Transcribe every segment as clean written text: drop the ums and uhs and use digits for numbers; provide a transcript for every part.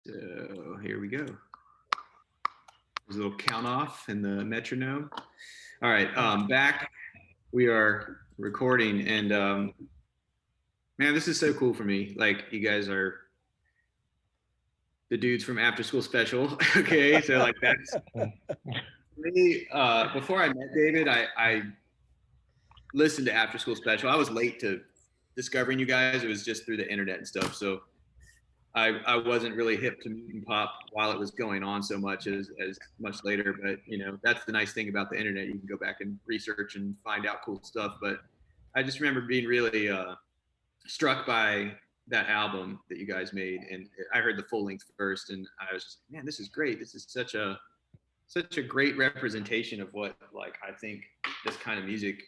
So here we go. There's a little count off in the metronome. All right, back. We are recording, and man, this is so cool for me. Like, you guys are the dudes from After School Special. Okay, so like that's me. Before I met David, I listened to After School Special. I was late to discovering you guys. It was just through the internet and stuff. So I wasn't really hip to Mutant Pop while it was going on so much as much later. But you know, that's the nice thing about the internet. You can go back and research and find out cool stuff. But I just remember being really struck by that album that you guys made, and I heard the full length first, and I was just, man, this is great. This is such a great representation of what, like, I think this kind of music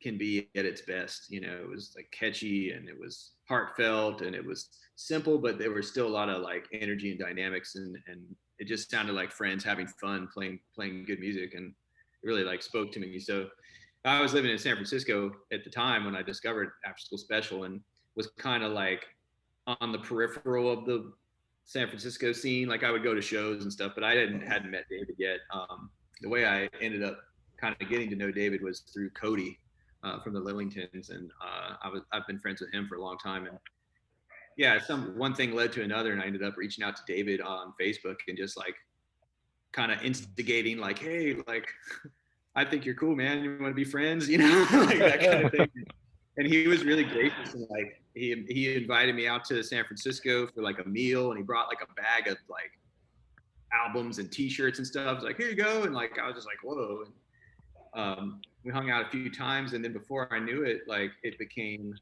can be at its best. You know, it was like catchy and it was heartfelt and it was simple, but there was still a lot of like energy and dynamics, and it just sounded like friends having fun playing good music, and it really like spoke to me. So I was living in San Francisco at the time when I discovered After School Special, and was kind of like on the peripheral of the San Francisco scene. Like, I would go to shows and stuff, but I hadn't met David yet. The way I ended up kind of getting to know David was through Cody from the Lillingtons, and I've been friends with him for a long time. And yeah, one thing led to another, and I ended up reaching out to David on Facebook and just like kind of instigating, like, hey, like, I think you're cool, man. You want to be friends, you know, like that kind of thing. And he was really gracious, and like he invited me out to San Francisco for like a meal, and he brought like a bag of like albums and T-shirts and stuff. Like, here you go, and like I was just like, whoa. And we hung out a few times, and then before I knew it, like it became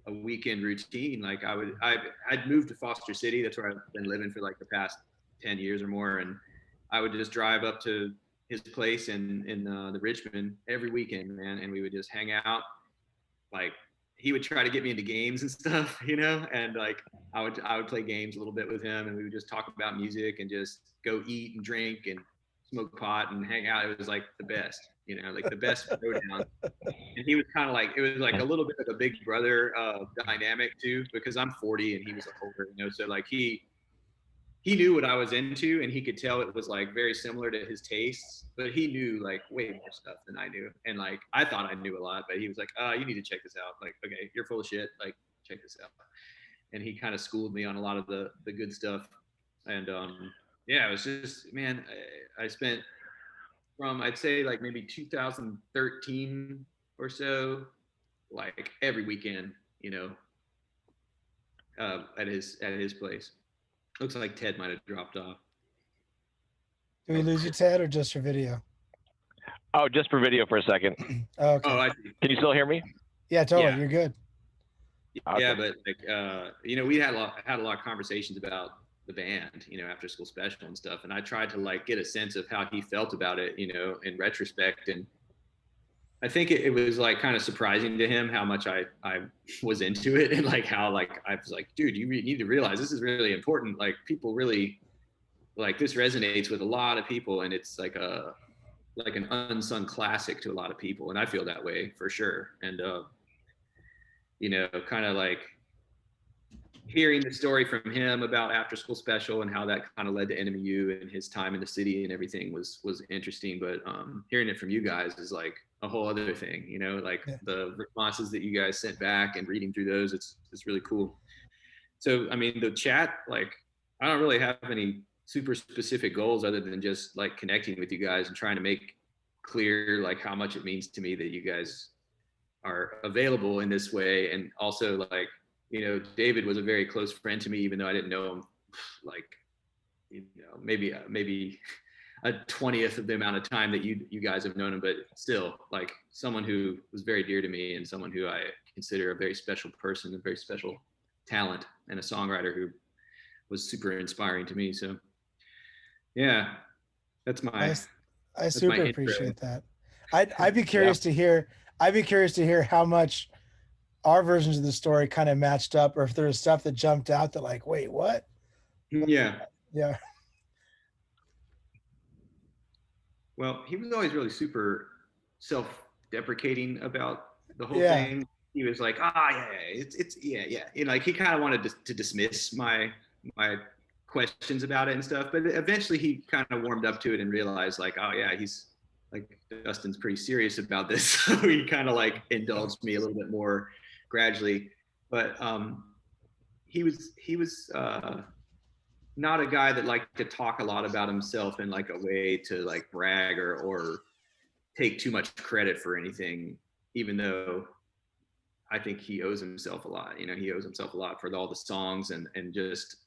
a weekend routine. Like I'd moved to Foster City. That's where I've been living for like the past 10 years or more, and I would just drive up to his place in the Richmond every weekend, man, and we would just hang out. Like, he would try to get me into games and stuff, you know, and like I would play games a little bit with him, and we would just talk about music and just go eat and drink and smoke pot and hang out. It was like the best, you know, like the best throwdown. And he was kind of like, it was like a little bit of a big brother dynamic too, because I'm 40 and he was older, you know, so like he knew what I was into, and he could tell it was like very similar to his tastes, but he knew like way more stuff than I knew. And like, I thought I knew a lot, but he was like, you need to check this out. Like, okay, you're full of shit. Like, check this out. And he kind of schooled me on a lot of the good stuff. And yeah, it was just, man, I spent from, I'd say like maybe 2013 or so, like every weekend, you know, at his place. Looks like Ted might have dropped off. Did we lose you, Ted, or just your video? Oh, just for video for a second. Oh, okay. I see. Can you still hear me? Yeah, totally. Yeah. You're good. Yeah, but like you know, we had a lot of conversations about the band, you know, After School Special and stuff, and I tried to like get a sense of how he felt about it, you know, in retrospect. And I think it was like kind of surprising to him how much I was into it, and like how like I was like, dude, you need to realize this is really important. Like, people really like this resonates with a lot of people, and it's like an unsung classic to a lot of people, and I feel that way for sure. And you know, kind of like hearing the story from him about After School Special and how that kind of led to NMU and his time in the city and everything was interesting. But hearing it from you guys is like a whole other thing, you know, like the responses that you guys sent back and reading through those, it's really cool. So, I mean, the chat, like, I don't really have any super specific goals other than just like connecting with you guys and trying to make clear like how much it means to me that you guys are available in this way. And also, like, you know, David was a very close friend to me, even though I didn't know him like, you know, maybe a 20th of the amount of time that you guys have known him, but still like someone who was very dear to me and someone who I consider a very special person, a very special talent, and a songwriter who was super inspiring to me. So yeah, that's my I super appreciate that. I'd be curious to hear how much our versions of the story kind of matched up, or if there was stuff that jumped out that like, wait, what? Yeah. Well, he was always really super self-deprecating about the whole thing. He was like, yeah, it's yeah. And like, he kind of wanted to dismiss my questions about it and stuff. But eventually he kind of warmed up to it and realized like, oh yeah, he's like Dustin's pretty serious about this. So he kind of like indulged me a little bit more gradually. But he was not a guy that liked to talk a lot about himself in like a way to like brag or take too much credit for anything, even though I think he owes himself a lot. You know, he owes himself a lot for all the songs and just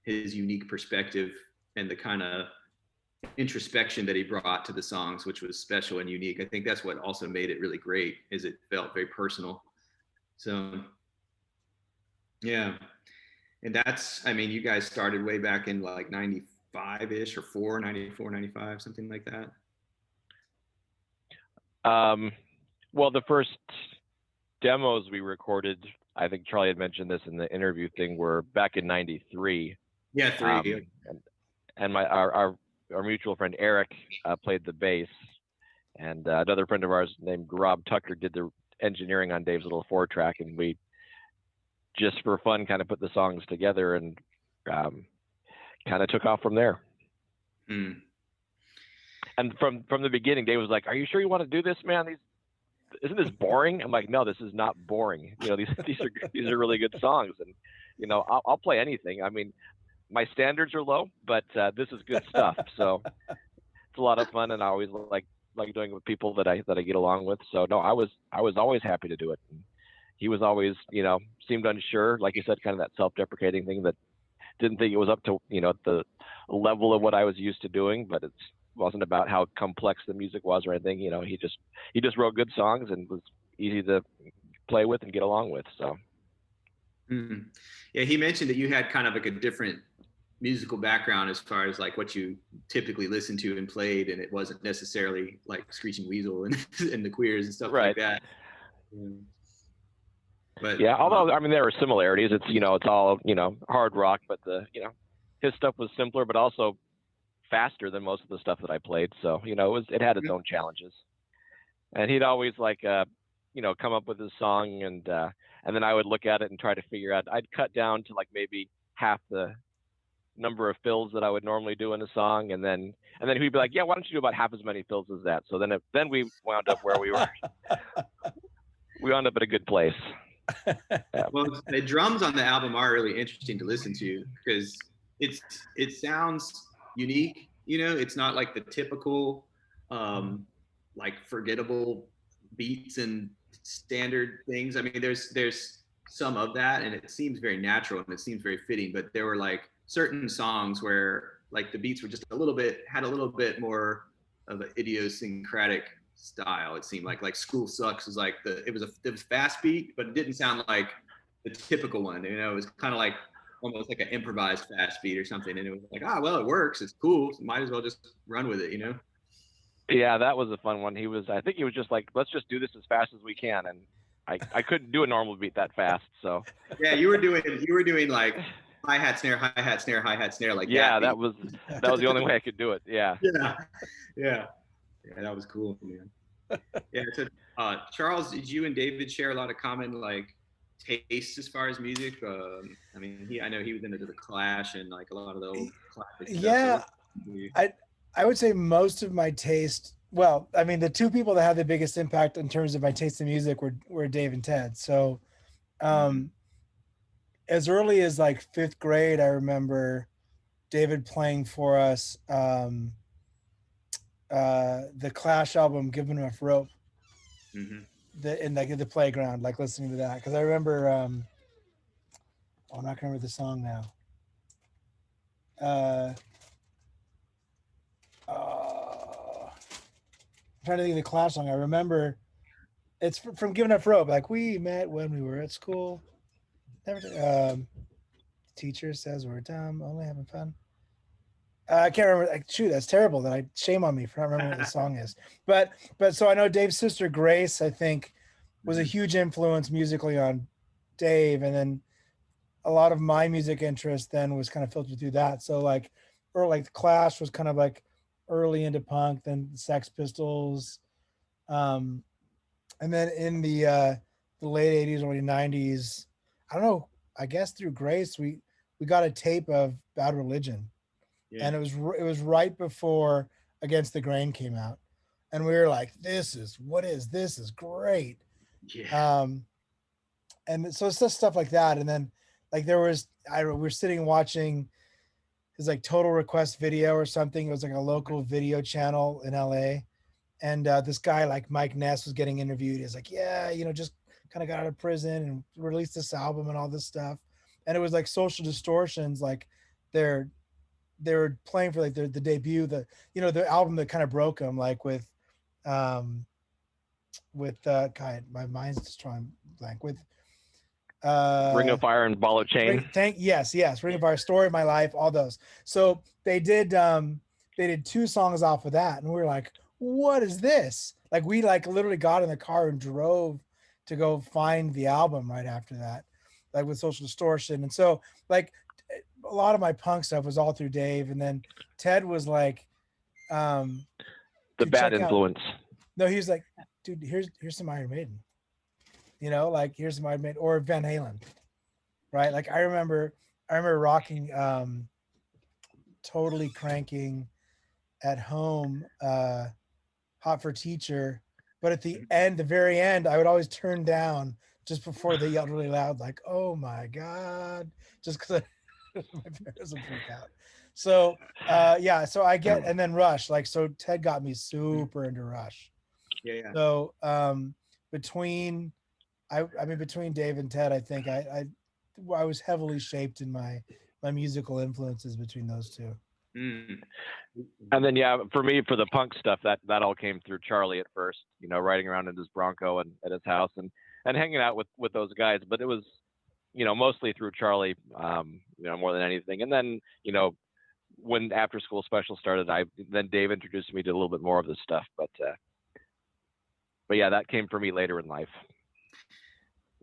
his unique perspective and the kind of introspection that he brought to the songs, which was special and unique. I think that's what also made it really great, is it felt very personal. So yeah. And that's, I mean, you guys started way back in like 95-ish or 94, 95, something like that. Well, the first demos we recorded, I think Charlie had mentioned this in the interview thing, were back in 93. Yeah, three. And our mutual friend Eric played the bass, and another friend of ours named Rob Tucker did the engineering on Dave's little 4-track, and we just for fun kind of put the songs together and kind of took off from there. Mm. And from the beginning, Dave was like, "Are you sure you want to do this, man? Isn't this boring?" I'm like, "No, this is not boring. You know, these are really good songs, and you know, I'll play anything. I mean, my standards are low, but this is good stuff. So it's a lot of fun, and I always like doing it with people that I get along with. So no, I was always happy to do it. And he was always, you know, seemed unsure, like you said, kind of that self-deprecating thing, that didn't think it was up to, you know, the level of what I was used to doing, but it wasn't about how complex the music was or anything. You know, he just wrote good songs and was easy to play with and get along with. So. Mm. Yeah, he mentioned that you had kind of like a different musical background as far as like what you typically listened to and played, and it wasn't necessarily like Screeching Weasel and, and the Queers and stuff Right. like that. But yeah, although I mean there are similarities. It's, you know, it's all, you know, hard rock, but you know, his stuff was simpler, but also faster than most of the stuff that I played. So, you know, it had its own challenges. And he'd always like, you know, come up with his song, and then I would look at it and try to figure out. I'd cut down to like maybe half the number of fills that I would normally do in a song, and then he'd be like, "Yeah, why don't you do about half as many fills as that?" So then we wound up where we were. We wound up at a good place. Well, the drums on the album are really interesting to listen to because it sounds unique. You know, it's not like the typical like forgettable beats and standard things. I mean, there's some of that, and it seems very natural and it seems very fitting. But there were like certain songs where like the beats were just had a little bit more of an idiosyncratic style. It seemed like School Sucks was like it was fast beat, but it didn't sound like the typical one. You know, it was kind of like almost like an improvised fast beat or something. And it was like, well, it works. It's cool. So might as well just run with it, you know? Yeah, that was a fun one. I think he was just like, let's just do this as fast as we can. And I couldn't do a normal beat that fast. So yeah, you were doing like hi-hat, snare, hi-hat, snare, hi-hat, snare. Like yeah, that was the only way I could do it. Yeah. Yeah, that was cool, man. Yeah. So, Charles, did you and David share a lot of common like tastes as far as music? I mean, I know he was into the Clash and like a lot of the old classic stuff. Yeah, So I would say most of my taste. Well, I mean, the two people that had the biggest impact in terms of my taste in music were Dave and Ted. So, as early as like 5th grade, I remember David playing for us the Clash album, "Given Enough Rope," in like the playground, like listening to that, because I remember. I'm not gonna remember the song now. I'm trying to think of the Clash song. I remember it's from "Given Enough Rope." Like, we met when we were at school. Teacher says we're dumb, only having fun. I can't remember. Like, shoot, that's terrible. Shame on me for not remembering what the song is. But so I know Dave's sister Grace, I think, was a huge influence musically on Dave, and then a lot of my music interest then was kind of filtered through that. So like the Clash was kind of like early into punk, then Sex Pistols, and then in the late 80s, early 90s, I don't know, I guess through Grace we we got a tape of Bad Religion, Yeah. and it was right before Against the Grain came out, and we were like, this is great. Yeah. And so it's just stuff like that. And then like we were sitting watching his like Total Request video or something. It was like a local video channel in LA. And this guy like Mike Ness was getting interviewed. He's like, yeah, just kind of got out of prison and released this album and all this stuff. And it was like Social Distortions, like they're they were playing for like the debut, the album that kind of broke them, like um my mind's just trying blank with Ring of Fire and Ball of Chain. Yes, Ring of Fire, Story of My Life, all those. So they did 2 songs off of that, and we were like, what is this? Like we like literally got in the car and drove to go find the album right after that, like with Social Distortion. And so like a lot of my punk stuff was all through Dave, and then Ted was like, The dude, bad check out- influence. no, he was like, dude, here's some Iron Maiden, like here's some Iron Maiden or Van Halen, right? Like I remember rocking, totally cranking at home, Hot for Teacher, but at the very end, I would always turn down just before they yelled really loud, like, oh my God, just because my parents would freak out. So so I get, and then Rush, like, so Ted got me super into Rush. Yeah. So between Dave and Ted, I think I was heavily shaped in my musical influences between those two. Mm. And then for me, for the punk stuff, that all came through Charlie at first, riding around in his Bronco and at his house and hanging out with those guys. But it was, mostly through Charlie, more than anything. And then, when After School Special started, then Dave introduced me to a little bit more of this stuff. But yeah, that came for me later in life.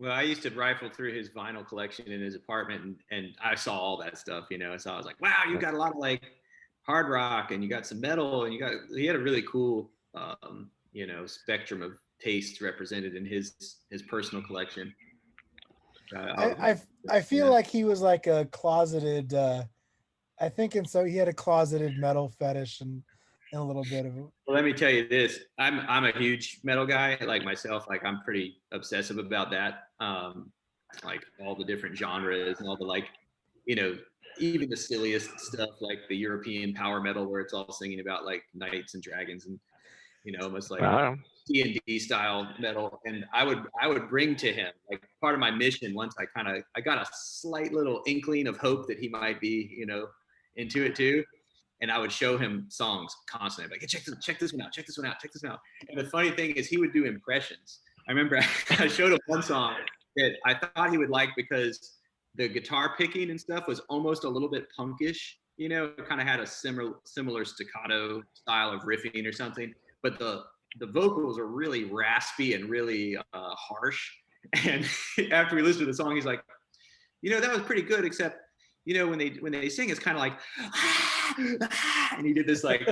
Well, I used to rifle through his vinyl collection in his apartment, and I saw all that stuff, So I was like, wow, you got a lot of like hard rock, and you got some metal, and he had a really cool, spectrum of tastes represented in his personal collection. I feel like he was like a closeted, I think, and so he had a closeted metal fetish and a little bit of it. Well, let me tell you this. I'm a huge metal guy, like myself. Like I'm pretty obsessive about that. Like all the different genres and all the even the silliest stuff like the European power metal where it's all singing about like knights and dragons and almost like D&D style metal. And I would bring to him like part of my mission once I got a slight little inkling of hope that he might be, into it too. And I would show him songs constantly. Like, hey, check this one out. And the funny thing is he would do impressions. I remember I showed him one song that I thought he would like because the guitar picking and stuff was almost a little bit punkish. It kind of had a similar staccato style of riffing or something. But the vocals are really raspy and really harsh. And after we listened to the song, he's like, that was pretty good, except when they sing, it's kind of like, and he did this like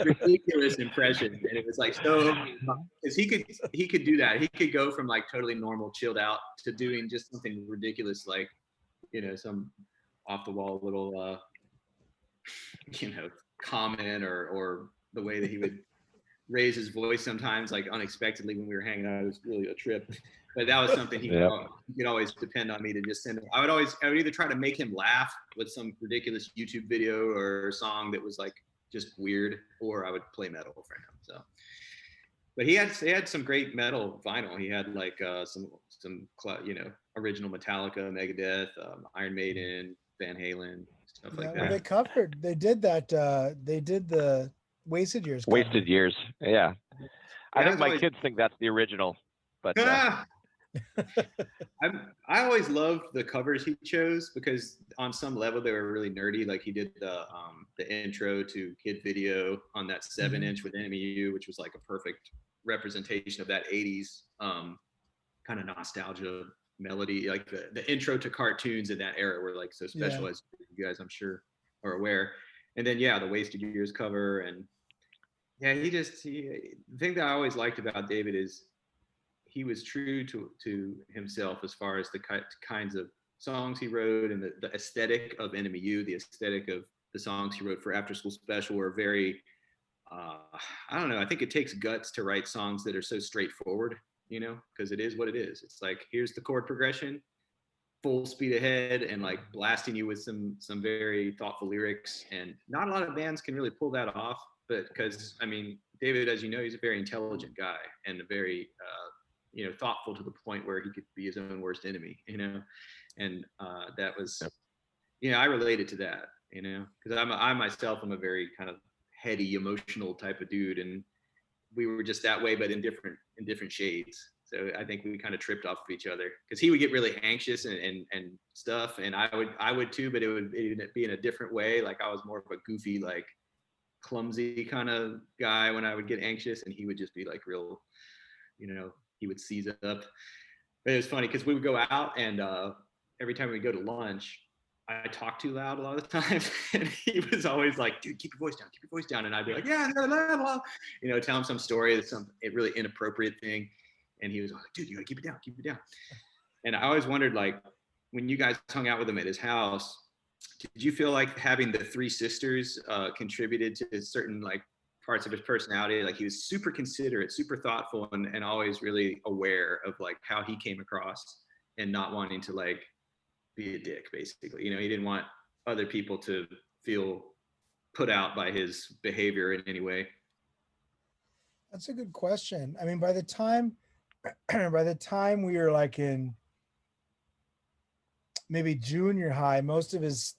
ridiculous impression, and it was like so because he could do that. He could go from like totally normal, chilled out to doing just something ridiculous, like some off the wall little comment or the way that he would raise his voice sometimes like unexpectedly when we were hanging out. It was really a trip. But that was something he could always depend on me to just send him. I would either try to make him laugh with some ridiculous YouTube video or song that was like just weird, or I would play metal for him. So, but he had some great metal vinyl. He had like some original Metallica, Megadeth, Iron Maiden, Van Halen, stuff like that. They did that. They did the Wasted Years. Wasted Years. Yeah. I think my kids think that's the original, but. I always loved the covers he chose because on some level they were really nerdy. Like he did the intro to Kid Video on that 7-inch with NMU, which was like a perfect representation of that 80s kind of nostalgia melody. Like the intro to cartoons in that era were like so special, as you guys I'm sure are aware. And then the Wasted Years cover, and the thing that I always liked about David is he was true to himself as far as the kinds of songs he wrote and the aesthetic of Enemy U, the aesthetic of the songs he wrote for After School Special were very, I don't know. I think it takes guts to write songs that are so straightforward, you know, because it is what it is. It's like, here's the chord progression, full speed ahead, and like blasting you with some very thoughtful lyrics. And not a lot of bands can really pull that off, but because, I mean, David, as you know, he's a very intelligent guy and a very, thoughtful to the point where he could be his own worst enemy, you know? And that was, I related to that, you know, because I myself am a very kind of heady, emotional type of dude, and we were just that way, but in different shades. So I think we kind of tripped off of each other because he would get really anxious and stuff, and I would too, but it would be in a different way. Like I was more of a goofy, like clumsy kind of guy when I would get anxious, and he would just be like real, he would seize up. But it was funny because we would go out, and every time we go to lunch, I talk too loud a lot of the time, and he was always like, "Dude, keep your voice down," and I'd be like, "Yeah, blah, blah, blah," tell him some story, some really inappropriate thing, and he was like, "Dude, you gotta keep it down." And I always wondered, like, when you guys hung out with him at his house, did you feel like having the three sisters contributed to certain like parts of his personality? Like he was super considerate, super thoughtful, and always really aware of like how he came across, and not wanting to like be a dick, basically. He didn't want other people to feel put out by his behavior in any way. That's a good question. I mean, by the time we were like in maybe junior high, most of his,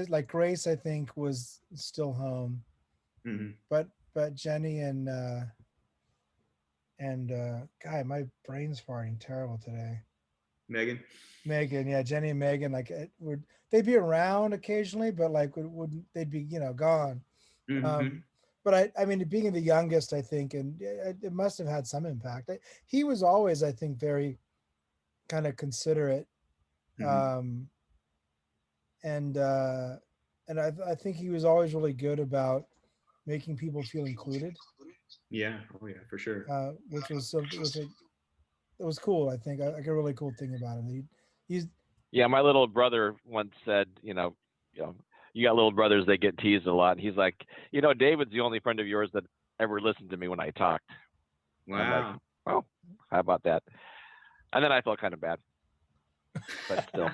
like Grace, I think, was still home. Mm-hmm. But Jenny and God, my brain's farting terrible today. Megan, yeah, Jenny and Megan, like they'd be around occasionally, but like they'd be gone. mm-hmm. But I mean, being the youngest, I think, and it must have had some impact. He was always, I think, very kind of considerate, Mm-hmm. and I think he was always really good about making people feel included. Yeah, oh yeah, for sure. Which was something, it was cool. I think like a really cool thing about him. He's Yeah, my little brother once said, you got little brothers, they get teased a lot. And he's like, David's the only friend of yours that ever listened to me when I talked. Wow. I'm like, well, how about that? And then I felt kind of bad, but still,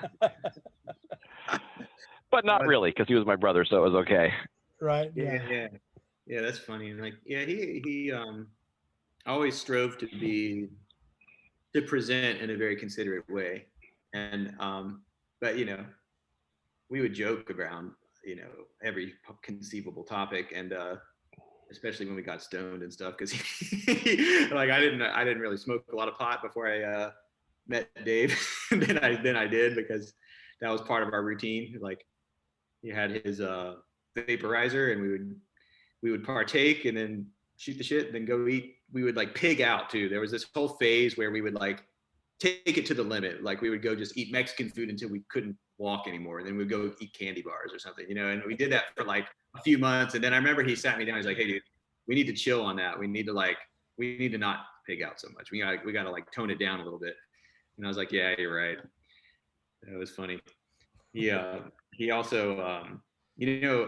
but not really, because he was my brother, so it was okay. Right. Yeah. That's funny. Like, yeah, he always strove to present in a very considerate way, and but we would joke around every conceivable topic, and especially when we got stoned and stuff, because like I didn't really smoke a lot of pot before I met Dave. then I did, because that was part of our routine. Like he had his vaporizer, and we would partake and then shoot the shit and then go eat. We would like pig out too. There was this whole phase where we would like take it to the limit. Like we would go just eat Mexican food until we couldn't walk anymore. And then we'd go eat candy bars or something, and we did that for like a few months. And then I remember he sat me down. He's like, "Hey dude, we need to chill on that. We need to not pig out so much. We got to like tone it down a little bit." And I was like, "Yeah, you're right." That was funny. He also,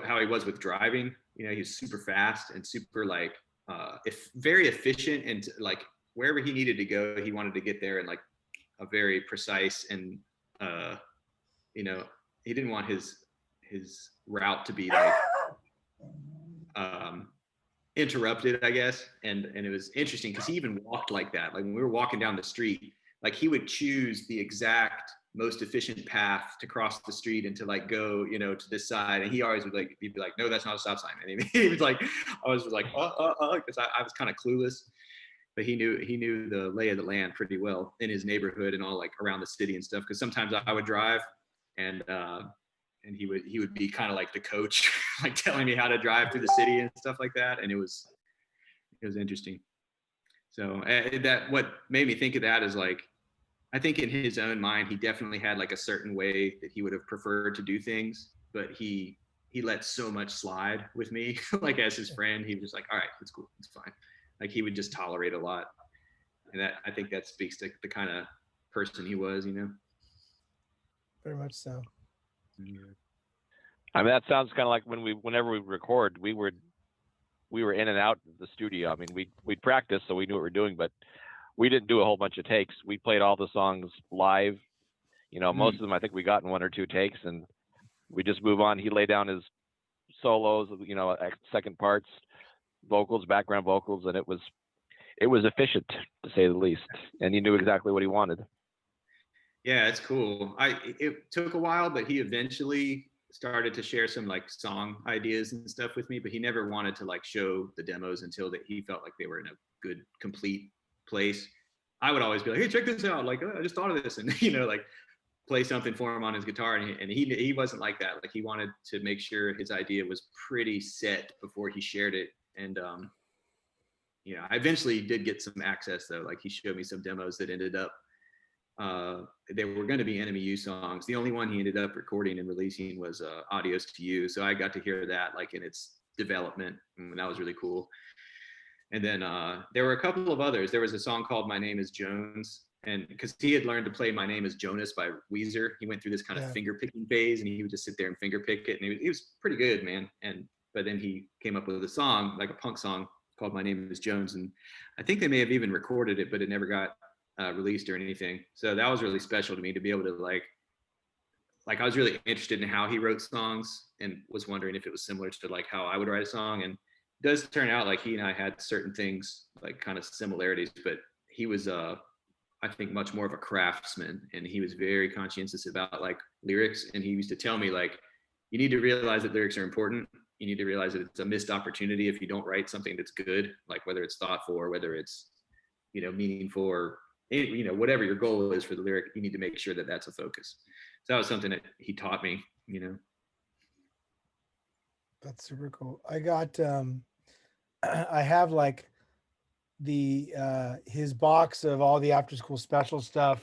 how he was with driving. He was super fast and super like, very efficient, and like wherever he needed to go, he wanted to get there in like a very precise, and he didn't want his route to be like interrupted, I guess. And it was interesting because he even walked like that. Like when we were walking down the street, like he would choose the exact most efficient path to cross the street and to like go, to this side. And he always would like, he'd be like, "No, that's not a stop sign." And he was like, I was like, because I was kind of clueless, but he knew the lay of the land pretty well in his neighborhood and all like around the city and stuff. Because sometimes I would drive, and he would be kind of like the coach, like telling me how to drive through the city and stuff like that. And it was interesting. So that what made me think of that is like, I think in his own mind, he definitely had like a certain way that he would have preferred to do things, but he let so much slide with me, like as his friend. He was just like, "All right, it's cool, it's fine." Like he would just tolerate a lot, and I think that speaks to the kind of person he was. very much so. I mean, that sounds kind of like whenever we record, we were in and out of the studio. I mean, we'd practice, so we knew what we were doing, but we didn't do a whole bunch of takes. We played all the songs live. You know, most of them I think we got in 1 or 2 takes, and we just move on. He laid down his solos, you know, second parts, vocals, background vocals, and it was efficient to say the least. And he knew exactly what he wanted. Yeah, it's cool. It took a while, but he eventually started to share some like song ideas and stuff with me, but he never wanted to like show the demos until that he felt like they were in a good, complete place. I would always be like, hey, check this out. Like, oh, I just thought of this. And, you know, like play something for him on his guitar. And he wasn't like that. Like he wanted to make sure his idea was pretty set before he shared it. And, yeah, I eventually did get some access though. Like he showed me some demos that ended up, they were going to be Enemy U songs. The only one he ended up recording and releasing was Adios to You. So I got to hear that like in its development, and that was really cool. And then there were a couple of others. There was a song called My Name is Jones, and because he had learned to play My Name is Jonas by Weezer, he went through this kind of finger picking phase, and he would just sit there and finger pick it, and he was pretty good, man. But then he came up with a song, like a punk song called My Name is Jones, and I think they may have even recorded it, but it never got released or anything. So that was really special to me to be able to like I was really interested in how he wrote songs and was wondering if it was similar to like how I would write a song. And it does turn out like he and I had certain things like kind of similarities, but he was I think much more of a craftsman, and he was very conscientious about like lyrics. And he used to tell me like, you need to realize that lyrics are important. You need to realize that it's a missed opportunity if you don't write something that's good, like whether it's thoughtful or whether it's, you know, meaningful or, you know, whatever your goal is for the lyric, you need to make sure that that's a focus. So that was something that he taught me, you know. That's super cool. I got I have like the his box of all the after school special stuff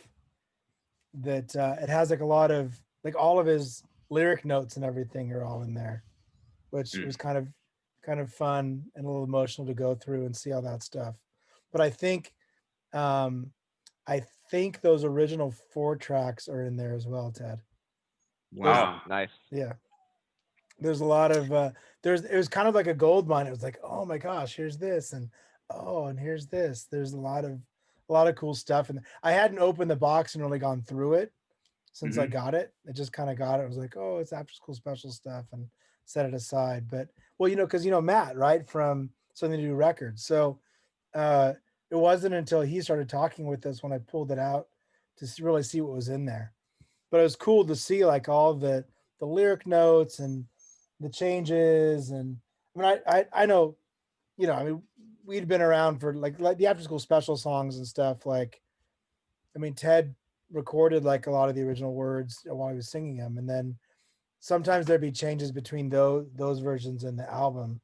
that it has like a lot of like all of his lyric notes and everything are all in there, which was kind of fun and a little emotional to go through and see all that stuff. But I think those original 4 tracks are in there as well, Ted. Wow. Nice. Yeah. There's a lot of it was kind of like a gold mine. It was like, oh my gosh, here's this, and oh, and here's this. There's a lot of cool stuff. And I hadn't opened the box and really gone through it since I got it. I just kind of got it. I was like, oh, it's after school special stuff, and set it aside. But well, you know, because you know Matt, right, from Something to Do Records. So it wasn't until he started talking with us when I pulled it out to really see what was in there. But it was cool to see like all the lyric notes and the changes. And I mean, I know, you know, I mean, we'd been around for like the after school special songs and stuff. Like, I mean, Ted recorded like a lot of the original words while he was singing them, and then sometimes there'd be changes between those versions and the album.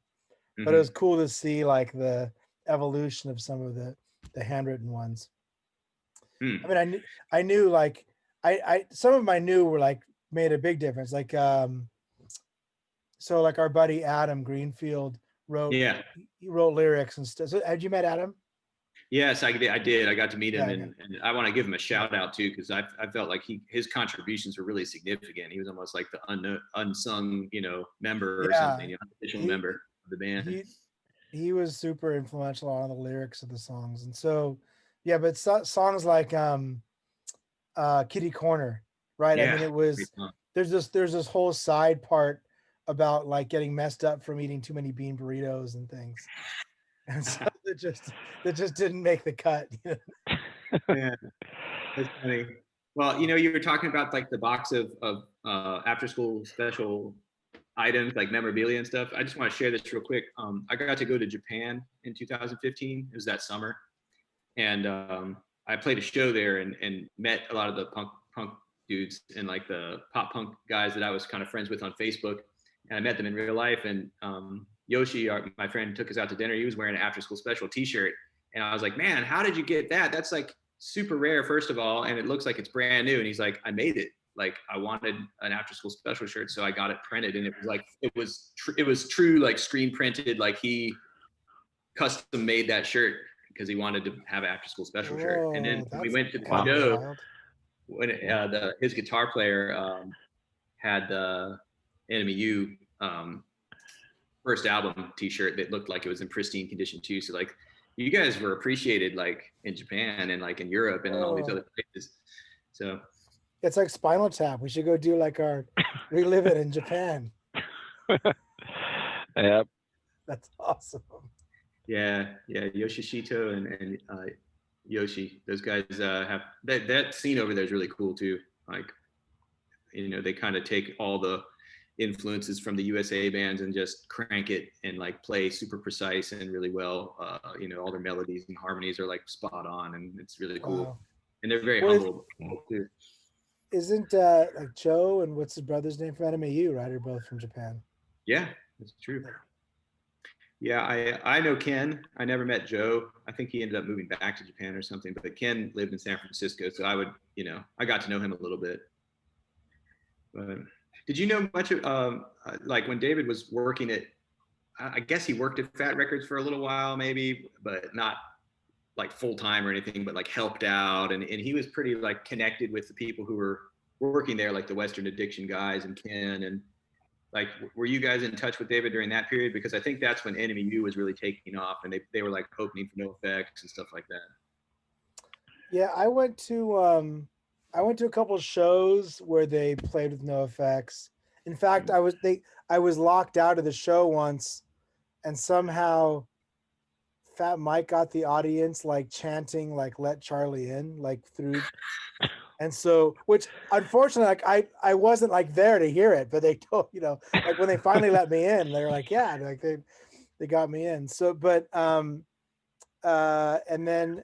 But it was cool to see like the evolution of some of the handwritten ones. I mean, I knew like I some of them I knew were like made a big difference. Like so like our buddy Adam Greenfield wrote he wrote lyrics and stuff. So had you met Adam? Yes, I did. I got to meet him, and I want to give him a shout out too, because I felt like his contributions were really significant. He was almost like the unsung, you know, member or something, you know, unofficial member of the band. He was super influential on the lyrics of the songs. And so yeah, but songs like Kitty Corner, right? Yeah, I mean, it was there's this whole side part about like getting messed up from eating too many bean burritos and things. And so that just didn't make the cut. Yeah, that's funny. Well, you know, you were talking about like the box of after school special items like memorabilia and stuff. I just want to share this real quick. I got to go to Japan in 2015. It was that summer, and I played a show there and met a lot of the punk dudes and like the pop punk guys that I was kind of friends with on Facebook, and I met them in real life. And Yoshi, my friend, took us out to dinner. He was wearing an after school special t-shirt, and I was like, man, how did you get that? That's like super rare, first of all, and it looks like it's brand new. And he's like, I made it. Like I wanted an after school special shirt, so I got it printed, and it was like it was true like screen printed, like he custom made that shirt because he wanted to have an after school special shirt. And then we went to the show. when his guitar player had the Enemy U first album T-shirt that looked like it was in pristine condition too. So like, you guys were appreciated like in Japan and like in Europe and in all these other places. So it's like Spinal Tap. We should go do like our relive it in Japan. Yep. That's awesome. yeah, Yoshishito and Yoshi, those guys have that scene over there is really cool too. Like, you know, they kind of take all the influences from the USA bands and just crank it and like play super precise and really well. You know, all their melodies and harmonies are like spot on, and it's really cool. Wow. And they're very What is- humble too. Isn't like Joe and what's his brother's name from NMAU, right? Are both from Japan. Yeah, that's true. Yeah, I know Ken. I never met Joe. I think he ended up moving back to Japan or something. But Ken lived in San Francisco, so I would, you know, I got to know him a little bit. But did you know much of like when David was working at? I guess he worked at Fat Records for a little while, maybe, but not like full time or anything. But like helped out, and he was pretty like connected with the people who were working there, like the Western Addiction guys and Ken and. Like, were you guys in touch with David during that period? Because I think that's when Enemy U was really taking off, and they were like opening for NoFX and stuff like that. Yeah, I went to a couple of shows where they played with NoFX. In fact, I was locked out of the show once, and somehow Fat Mike got the audience like chanting like "Let Charlie in" like through. And so, which unfortunately, like I wasn't like there to hear it, but they told, you know, like when they finally let me in, they were like, yeah, like they got me in. So, but and then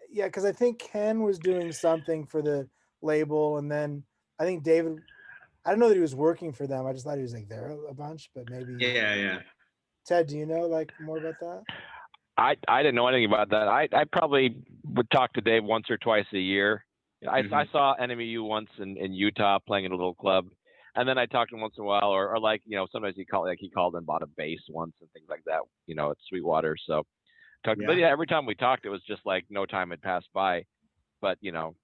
yeah, because I think Ken was doing something for the label, and then I think David, I don't know that he was working for them. I just thought he was like there a bunch, but maybe. Yeah. Ted, do you know like more about that? I didn't know anything about that. I probably would talk to Dave once or twice a year. I saw Enemy U once in Utah playing in a little club, and then I talked to him once in a while, or like, you know, sometimes he called and bought a bass once and things like that, you know, at Sweetwater. So but yeah, every time we talked, it was just like no time had passed by, but you know,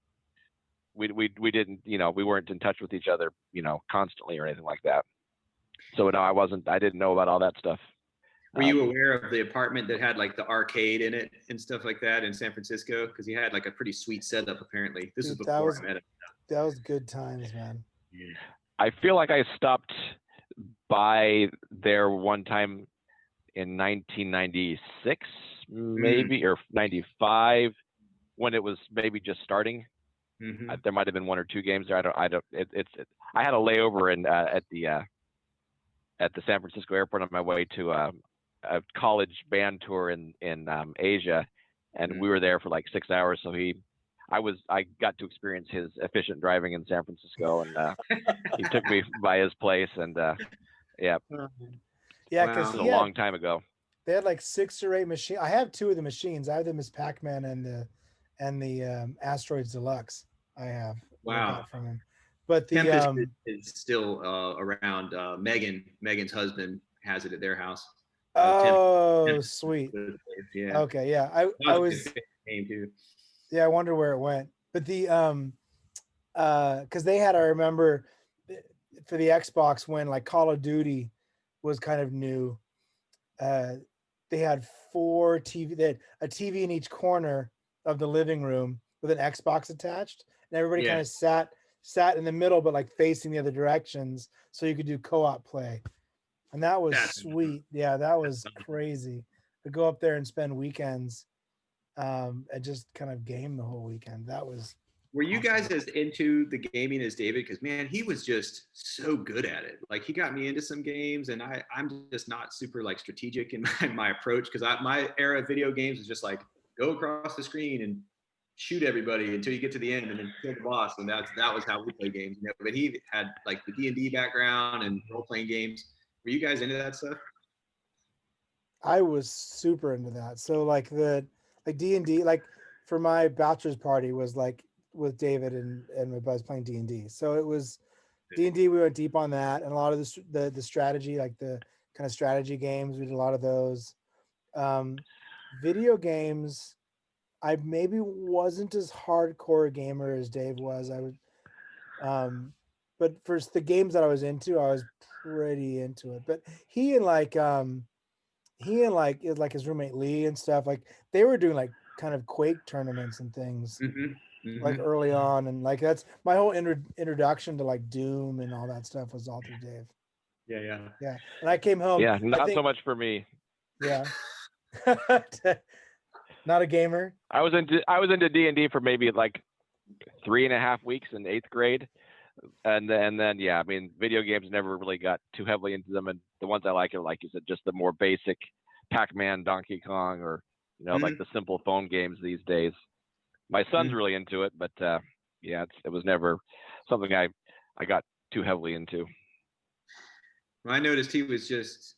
we didn't, you know, we weren't in touch with each other, you know, constantly or anything like that. So no, I didn't know about all that stuff. Were you aware of the apartment that had like the arcade in it and stuff like that in San Francisco? Because he had like a pretty sweet setup apparently. This is before I met him. That was good times, man. Yeah. I feel like I stopped by there one time in 1996, maybe, or 95, when it was maybe just starting. Mm-hmm. There might have been one or two games there. I had a layover at the San Francisco airport on my way to a college band tour in Asia, and we were there for like 6 hours. So I got to experience his efficient driving in San Francisco, and he took me by his place, and yeah, because it was a long time ago. They had like 6 or 8 machines. I have 2 of the machines. I have the Miss Pac-Man and the Asteroids Deluxe. I have. Wow. From him. But the Tempest is still around. Megan's husband has it at their house. Tempest. Sweet. Yeah. Okay. Yeah. I was. Game too. Yeah, I wonder where it went. But the because they had, I remember for the Xbox when like Call of Duty was kind of new. They had 4 TV. They had a TV in each corner of the living room with an Xbox attached, and everybody kind of sat in the middle, but like facing the other directions, so you could do co-op play, and that was sweet. Yeah, that was crazy to go up there and spend weekends, and just kind of game the whole weekend. That was. Were you guys as into the gaming as David? Because man, he was just so good at it. Like he got me into some games, and I'm just not super like strategic in my approach, because my era of video games was just like go across the screen and shoot everybody until you get to the end and then kill the boss, and that was how we play games. You know? But he had like the D&D background and role-playing games. Were you guys into that stuff? I was super into that. So like D&D, like for my bachelor's party was like with David and my buddies playing D&D. So it was D&D. We went deep on that, and a lot of the strategy, like the kind of strategy games. We did a lot of those. Video games. I maybe wasn't as hardcore a gamer as Dave was. I would, but for the games that I was into, I was pretty into it. But he and his roommate Lee and stuff, like they were doing like kind of Quake tournaments and things like early on, and like that's my whole introduction to like Doom and all that stuff was all through Dave. Yeah. Yeah, and I came home. Yeah, I not think, so much for me. Yeah, not a gamer. I was into D&D for maybe like 3.5 weeks in 8th grade, and then yeah, I mean, video games never really got too heavily into them, and the ones I like are, like you said, just the more basic Pac-Man, Donkey Kong, or like the simple phone games these days. My son's really into it, but yeah, it was never something I got too heavily into. Well, I noticed he was just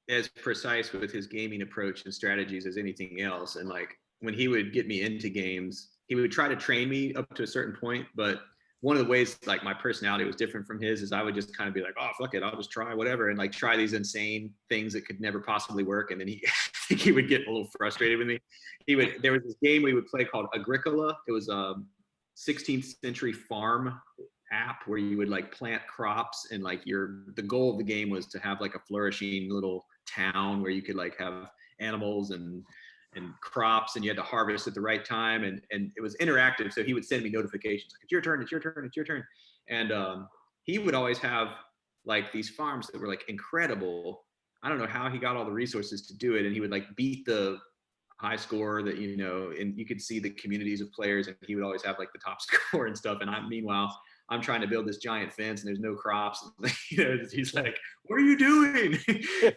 as precise with his gaming approach and strategies as anything else. And like when he would get me into games, he would try to train me up to a certain point. But one of the ways like my personality was different from his is I would just kind of be like, oh, fuck it, I'll just try whatever. And like try these insane things that could never possibly work. And then he would get a little frustrated with me. There was this game we would play called Agricola. It was a 16th century farm app where you would like plant crops, and like the goal of the game was to have like a flourishing little town where you could like have animals and crops, and you had to harvest at the right time, and it was interactive. So he would send me notifications like, it's your turn, it's your turn, it's your turn. And he would always have like these farms that were like incredible. I don't know how he got all the resources to do it, and he would like beat the high score that and you could see the communities of players, and he would always have like the top score and stuff. And meanwhile I'm trying to build this giant fence and there's no crops. He's like, what are you doing?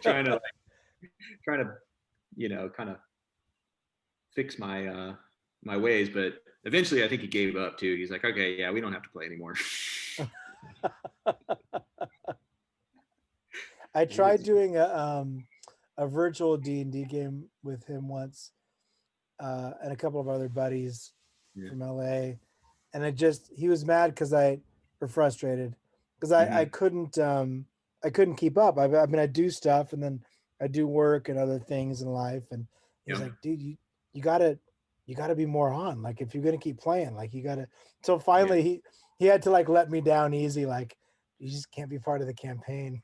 trying to kind of fix my my ways. But eventually I think he gave up too. He's like, okay, yeah, we don't have to play anymore. I tried doing a virtual D&D game with him once, and a couple of other buddies from LA. And he was mad or frustrated because I couldn't keep up. I mean, I do stuff and then I do work and other things in life. And he's like, dude, you gotta be more on. Like, if you're going to keep playing, like you gotta, so finally he had to like let me down easy. Like, you just can't be part of the campaign.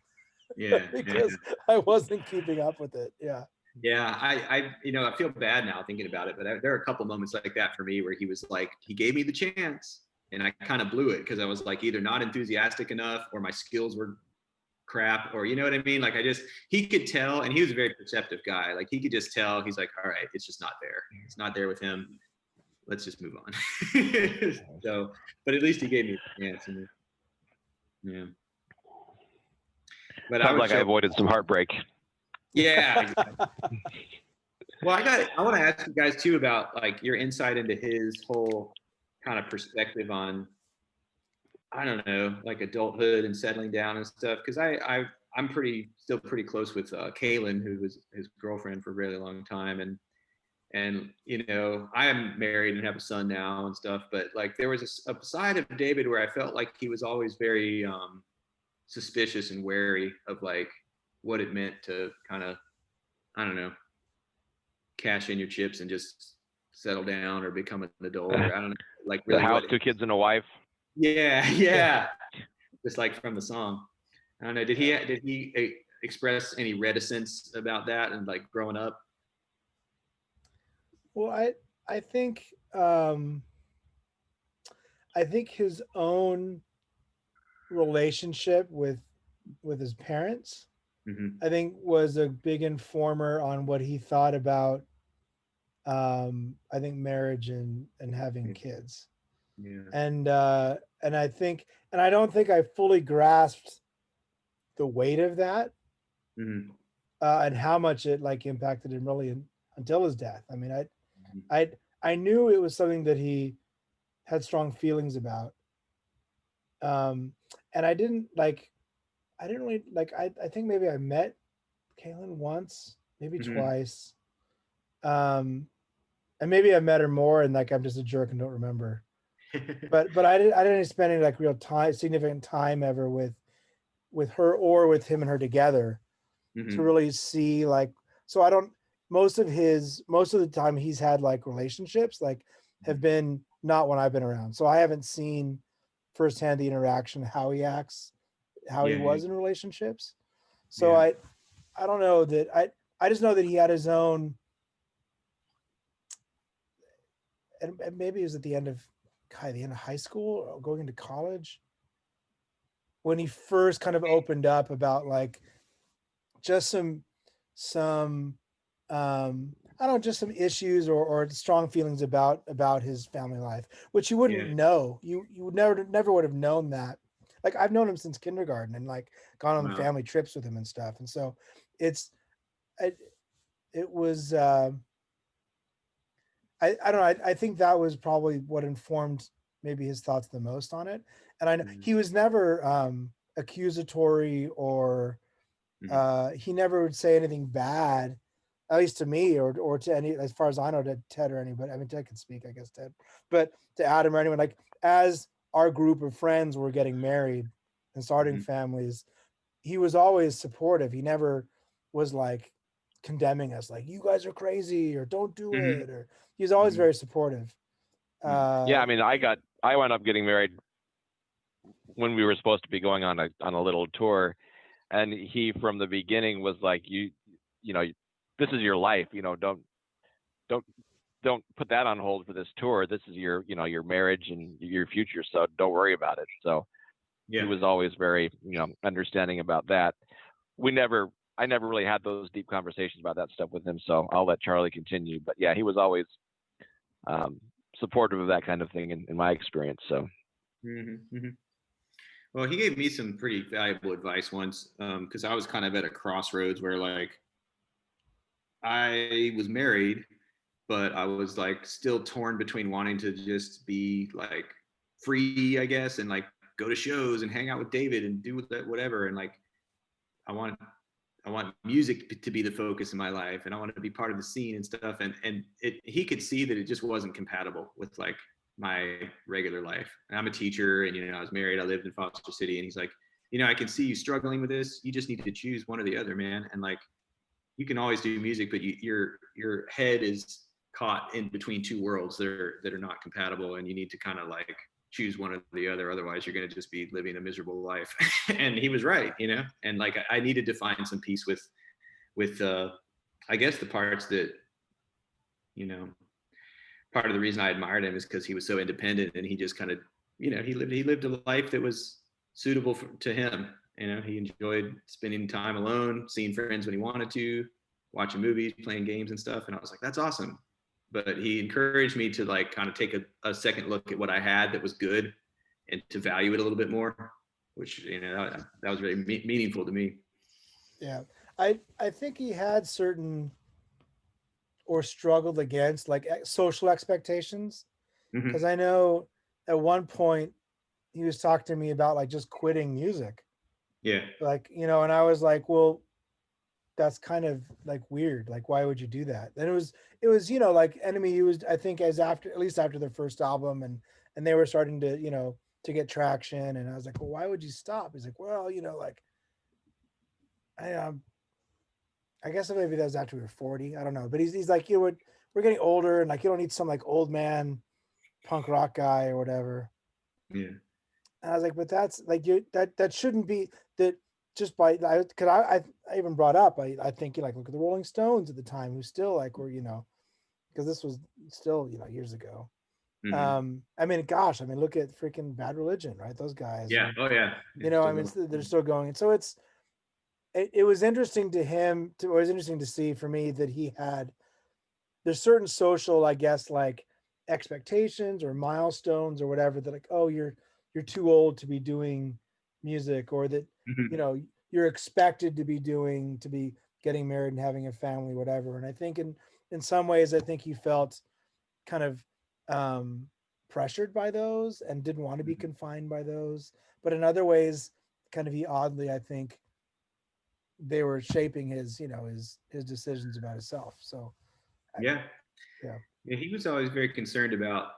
Because I wasn't keeping up with it. Yeah. Yeah, I feel bad now thinking about it, but there are a couple moments like that for me where he was like, he gave me the chance and I kind of blew it because I was like either not enthusiastic enough or my skills were crap, or you know what I mean? Like he could tell, and he was a very perceptive guy. Like he could just tell. He's like, all right, it's just not there. It's not there with him. Let's just move on. So, but at least he gave me the chance. Yeah. But Sounds like I avoided some heartbreak. Yeah. Exactly. Well, I want to ask you guys too about like your insight into his whole kind of perspective on, I don't know, like adulthood and settling down and stuff. Because I'm still pretty close with Kaylin, who was his girlfriend for a really long time, and I am married and have a son now and stuff. But like there was a side of David where I felt like he was always very suspicious and wary of like what it meant to kind of, I don't know, cash in your chips and just settle down or become an adult, or I don't know, like really the house, 2 kids and a wife. Yeah. Just like from the song. I don't know. Did he express any reticence about that and like growing up? Well, I think his own relationship with his parents, I think, was a big informer on what he thought about I think marriage and having kids. Yeah. And I think, and I don't think I fully grasped the weight of that, and how much it like impacted him really until his death. I mean, I knew it was something that he had strong feelings about. And I didn't really like, I think maybe I met Kaylin once, maybe twice. And maybe I met her more and like, I'm just a jerk and don't remember. but I didn't spend any like real significant time ever with her or with him and her together to really see like, so most of the time he's had like relationships like have been not when I've been around. So I haven't seen firsthand the interaction, how he acts, how he Yeah, yeah, was in relationships. So yeah. I don't know that I just know that he had his own, and maybe it was at the end of the end of high school or going into college when he first kind of opened up about like just some I don't know, just some issues or strong feelings about his family life, which you wouldn't Yeah. know. You would never would have known that. Like I've known him since kindergarten and like gone on Wow. family trips with him and stuff. And so it's it, it was I don't know. I think that was probably what informed maybe his thoughts the most on it. And I know Mhm, he was never accusatory or mhm, he never would say anything bad, at least to me or to any, as far as I know, to Ted or anybody. I mean, Ted can speak, I guess, Ted, but to Adam or anyone, like as our group of friends were getting married and starting mhm, families, he was always supportive. He never was like condemning us, like you guys are crazy or don't do mhm, it, or he was always mhm, very supportive. mhm. Yeah, Uh, I mean, I wound up getting married when we were supposed to be going on a little tour, and he from the beginning was like, you know, this is your life, you know, don't don't put that on hold for this tour. This is your, you know, your marriage and your future, so don't worry about it. So he Yeah. was always very, you know, understanding about that. I never really had those deep conversations about that stuff with him, so I'll let Charlie continue. But yeah, he was always um, supportive of that kind of thing in my experience. So Mhm, mhm. Well, he gave me some pretty valuable advice once, because I was kind of at a crossroads where like I was married, but I was like still torn between wanting to just be like free, I guess, and like go to shows and hang out with David and do that whatever, and like I want I want music to be the focus of my life, and I want to be part of the scene and stuff. And he could see that it just wasn't compatible with like my regular life. And I'm a teacher, and I was married. I lived in Foster City, and he's like, I can see you struggling with this. You just need to choose one or the other, man. And like, you can always do music, but your head is caught in between two worlds that are not compatible, and you need to kind of like choose one or the other. Otherwise, you're going to just be living a miserable life. And he was right, And like I needed to find some peace with I guess the parts that you know part of the reason I admired him is because he was so independent, and he just kind of he lived a life that was suitable to him. He enjoyed spending time alone, seeing friends when he wanted to, watching movies, playing games and stuff. And I was like, that's awesome. But he encouraged me to like kind of take a second look at what I had that was good, and to value it a little bit more, which that was very meaningful to me. yeah, I think he had certain or struggled against like social expectations, because Hmm. I know at one point he was talking to me about like just quitting music, Yeah. like and I was like, well, that's kind of like weird, like why would you do that? Then it was like Enemy, he was, I think, as after, at least after their first album, and they were starting to to get traction, and I was like, well, why would you stop? He's like, well, like I I guess maybe that was after we were 40. I don't know. But he's like, we're getting older, and like you don't need some like old man punk rock guy or whatever. Yeah. And I was like, but that's like that shouldn't be that, just by I even brought up, I think you like look at the Rolling Stones at the time, who still like were, because this was still, years ago. Hmm. I mean, gosh, I mean, look at freaking Bad Religion, right? Those guys Yeah. are, Oh yeah. Yeah. Still I mean, going. they're still going. And so it was interesting to him to, it was interesting to see for me that he had, there's certain social, I guess, like expectations or milestones or whatever, that like, oh, you're too old to be doing music, or that, Hmm. you're expected to be getting married and having a family, whatever. And I think in some ways, I think he felt kind of um pressured by those and didn't want to be confined by those. But in other ways, kind of, he oddly, I think, they were shaping his, his decisions about himself. So Yeah. yeah. Yeah. He was always very concerned about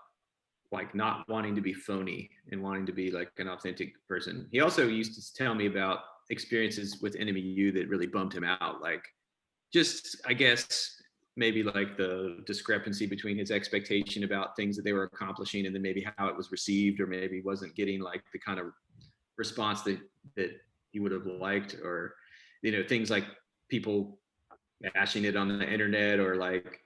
like not wanting to be phony and wanting to be like an authentic person. He also used to tell me about experiences with Enemy U that really bummed him out. Like just, I guess, maybe like the discrepancy between his expectation about things that they were accomplishing and then maybe how it was received, or maybe wasn't getting like the kind of response that he would have liked, or things like people bashing it on the internet, or like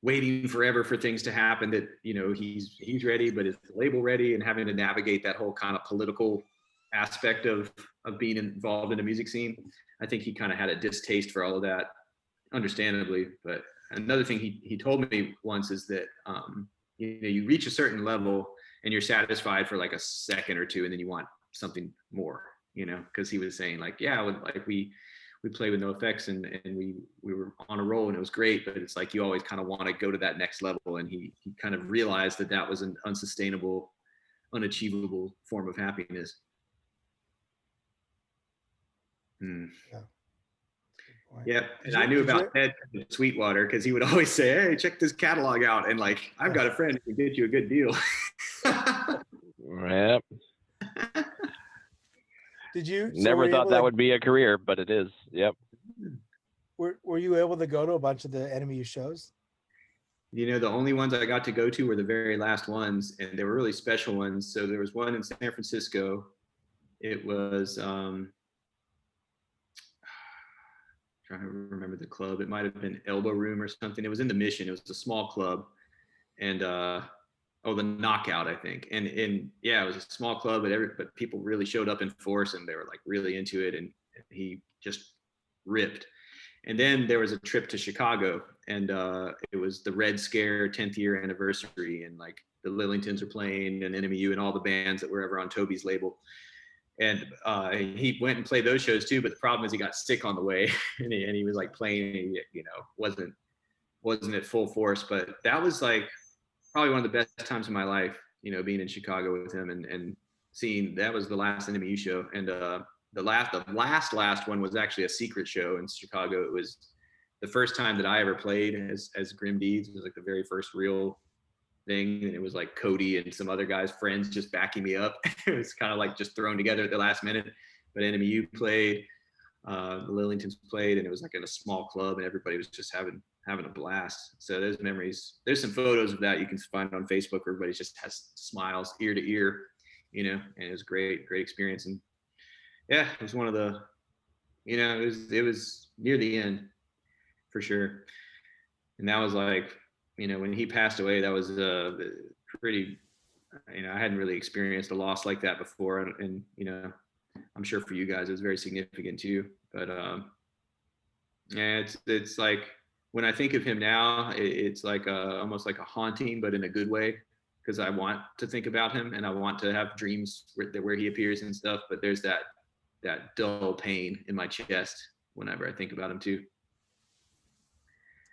waiting forever for things to happen that he's ready, but is the label ready, and having to navigate that whole kind of political aspect of being involved in the music scene. I think he kind of had a distaste for all of that, understandably. But another thing he told me once is that you reach a certain level and you're satisfied for like a second or two, and then you want something more, because he was saying like, yeah, like we played with NoFX and we were on a roll and it was great, but it's like you always kind of want to go to that next level. And he kind of realized that was an unsustainable, unachievable form of happiness. Yeah, and I knew about Ted Sweetwater because he would always say, "Hey, check this catalog out," and like, I've got a friend who can get you a good deal. Yep. Did you never thought that would be a career, but it is. Yep. Were you able to go to a bunch of the NMU shows? The only ones I got to go to were the very last ones, and they were really special ones. So there was one in San Francisco. It was trying to remember the club. It might have been Elbow Room or something. It was in the Mission. It was a small club, and the Knockout, I think. And yeah, it was a small club, but people really showed up in force, and they were like really into it, and he just ripped. And then there was a trip to Chicago, and it was the Red Scare 10th year anniversary, and like the Lillingtons were playing, and NMU, and all the bands that were ever on Toby's label. And he went and played those shows too, but the problem is he got sick on the way, and he was like playing, wasn't at full force. But that was like probably one of the best times of my life, being in Chicago with him and seeing. That was the last NMU show, and the last one was actually a secret show in Chicago. It was the first time that I ever played as Grim Deeds. It was like the very first real thing, and it was like Cody and some other guys' friends just backing me up. It was kind of like just thrown together at the last minute. But NMU played, the Lillingtons played, and it was like in a small club, and everybody was just having a blast. So those memories. There's some photos of that you can find on Facebook where everybody just has smiles ear to ear, and it was great experience. And yeah, it was one of the, it was near the end for sure. And that was like, when he passed away, that was pretty, I hadn't really experienced a loss like that before. And I'm sure for you guys, it was very significant too. But yeah, it's like, when I think of him now, it's like almost like a haunting, but in a good way, because I want to think about him and I want to have dreams where he appears and stuff. But there's that dull pain in my chest whenever I think about him too.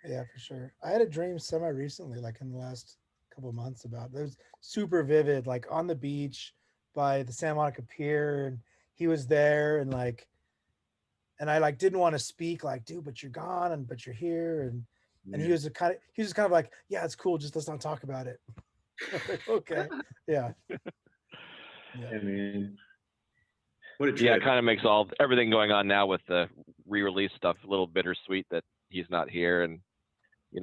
Yeah, for sure. I had a dream semi-recently, like in the last couple of months, about it was super vivid, like on the beach by the Santa Monica Pier, and he was there, and I like didn't want to speak, like, dude, but you're gone, but you're here, and he was kind of like, yeah, it's cool, just let's not talk about it. Like, okay, yeah, man. What a trip. Yeah, it kind of makes everything going on now with the re-release stuff a little bittersweet that he's not here. And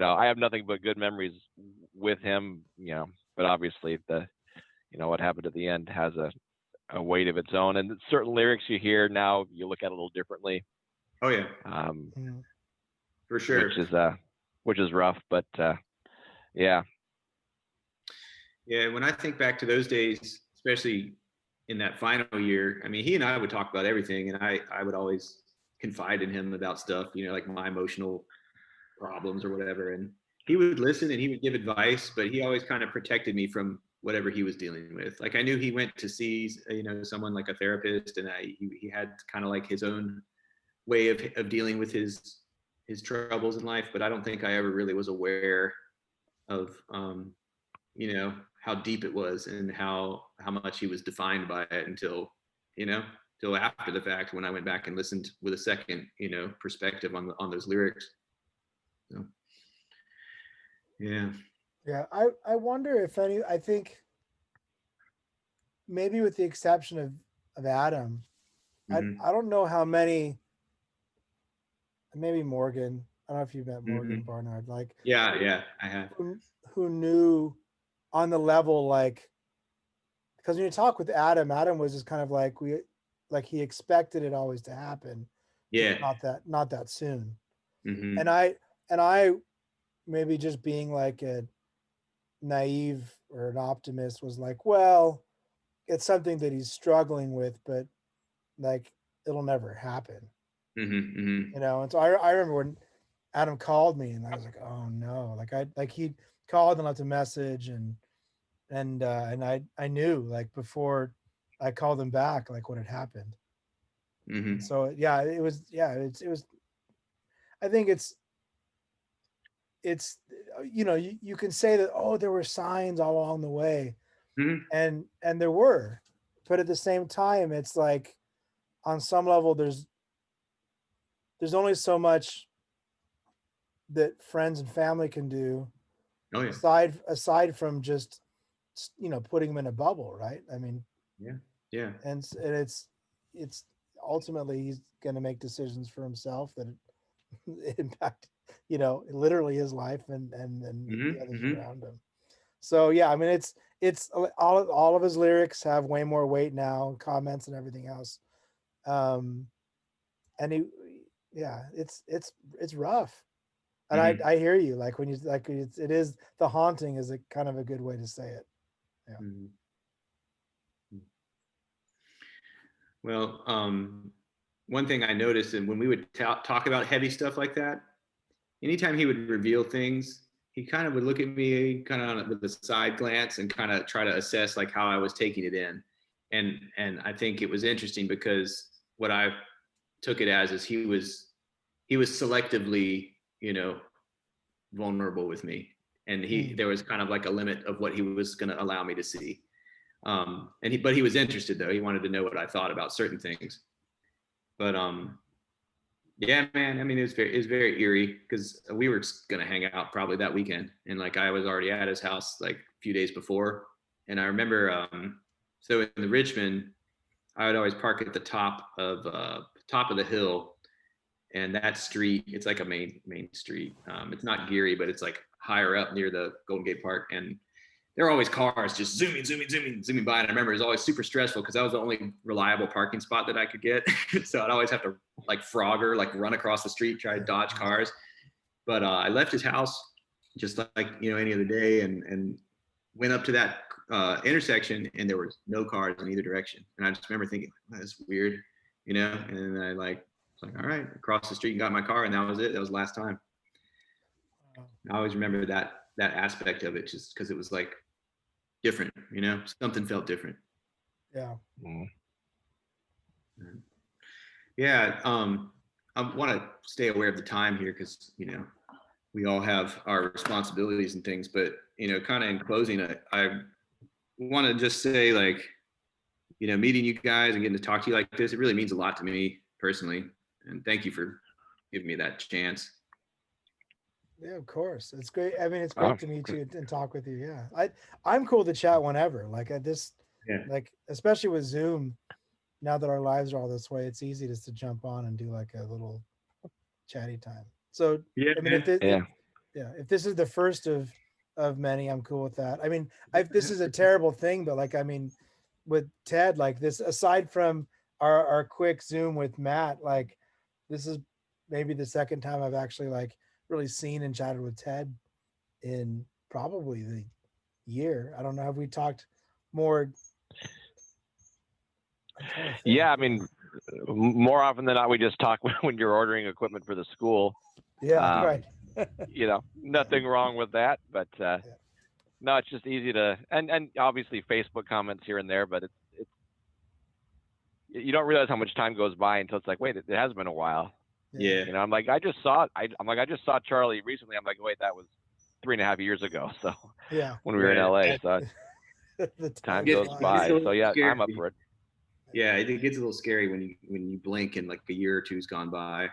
I have nothing but good memories with him, but obviously what happened at the end has a weight of its own, and certain lyrics you hear now, you look at it a little differently. Oh yeah. For sure. Which is rough, but yeah. Yeah, when I think back to those days, especially in that final year, I mean, he and I would talk about everything, and I would always confide in him about stuff, like my emotional problems or whatever, and he would listen and he would give advice, but he always kind of protected me from whatever he was dealing with. Like I knew he went to see someone like a therapist, and he had kind of like his own way of dealing with his troubles in life, but I don't think I ever really was aware of how deep it was and how much he was defined by it until after the fact, when I went back and listened with a second perspective on those lyrics. So yeah. I wonder if I think maybe with the exception of Adam, I don't know how many, maybe Morgan, I don't know if you met Morgan Barnard, like Yeah, I have. who knew on the level, like, because when you talk with Adam was just kind of like he expected it always to happen, just Yeah. not that soon. Hmm. And I maybe just being like a naive or an optimist was like, well, it's something that he's struggling with, but like it'll never happen, Hmm. And so I remember when Adam called me and I was like, oh no, like he called and left a message and I knew like before I called him back like what had happened. And Hmm. so it was I think it's you can say that, oh, there were signs all along the way, Hmm. and there were, but at the same time it's like on some level there's only so much that friends and family can do Oh yeah. aside from just putting them in a bubble, right? I mean, Yeah. Yeah. and it's ultimately he's going to make decisions for himself that impact literally his life and Hmm. the others Hmm. around him. So yeah, I mean it's all of his lyrics have way more weight now, comments and everything else. um and he yeah, it's rough. And Hmm. I hear you, like when you like it is the haunting is a kind of a good way to say it. Yeah. Hmm. Well, one thing I noticed, and when we would talk about heavy stuff like that, anytime he would reveal things, he kind of would look at me kind of with a side glance and kind of try to assess like how I was taking it in. And I think it was interesting because what I took it as is he was selectively, vulnerable with me. And Mm. there was kind of like a limit of what he was going to allow me to see. But he was interested though. He wanted to know what I thought about certain things. But yeah, man. I mean, it was very eerie because we were gonna hang out probably that weekend, and like I was already at his house like a few days before, and I remember so in the Richmond, I would always park at the top of the hill, and that street, it's like a main street. It's not Geary, but it's like higher up near the Golden Gate Park, and there were always cars just zooming by. And I remember it was always super stressful because that was the only reliable parking spot that I could get. So I'd always have to like Frogger, like run across the street, try to dodge cars. But I left his house just like, any other day and went up to that intersection and there was no cars in either direction. And I just remember thinking, oh, that's weird, and I was like, all right, across the street and got my car. And that was it. That was the last time. I always remember that aspect of it just because it was like different, something felt different. Yeah. Mhm. Yeah. I want to stay aware of the time here because, we all have our responsibilities and things, but, kind of in closing, I want to just say like, meeting you guys and getting to talk to you like this, it really means a lot to me personally. And thank you for giving me that chance. Yeah, of course. It's great. I mean, it's Oh, great to meet you and talk with you. Yeah. I'm cool to chat whenever. Like Yeah. like especially with Zoom, now that our lives are all this way, it's easy just to jump on and do like a little chatty time. So Yeah, I mean, man. yeah. if this is the first of many, I'm cool with that. I mean, this is a terrible thing, but like I mean, with Ted, like this, aside from our quick Zoom with Matt, like this is maybe the second time I've actually like really seen and chatted with Ted in probably the year. I don't know. Have we talked more? I'm trying to think. Yeah, I mean, more often than not, we just talk when you're ordering equipment for the school. Yeah, right. Nothing wrong with that, but Yeah. no, it's just easy to and obviously Facebook comments here and there, but it's you don't realize how much time goes by until it's like, wait, it has been a while. Yeah. I'm like, I just saw Charlie recently. I'm like, wait, that was 3.5 years ago. So Yeah. when we were in LA, Right. so The time time goes It gets flies. by. a little So yeah, scary. I'm up for it. Yeah, it gets a little scary when you blink and like a year or two's gone by.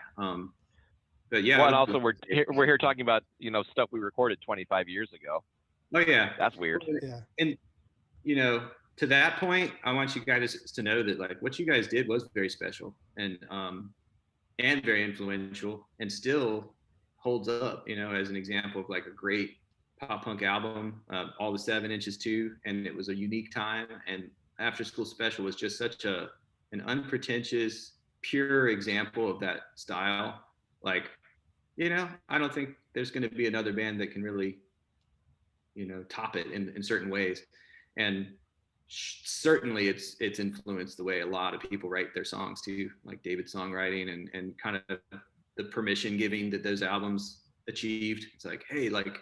But yeah. Well, and also we're here talking about stuff we recorded 25 years ago. Oh yeah. That's weird. Yeah. And to that point, I want you guys to know that like what you guys did was very special and very influential and still holds up, you know, as an example of like a great pop punk album, All the 7 Inches too. And it was a unique time. And After School Special was just such an unpretentious, pure example of that style. Like, you know, I don't think there's going to be another band that can really, you know, top it in certain ways. And certainly it's influenced the way a lot of people write their songs too, like David's songwriting and kind of the permission giving that those albums achieved. It's like, hey, like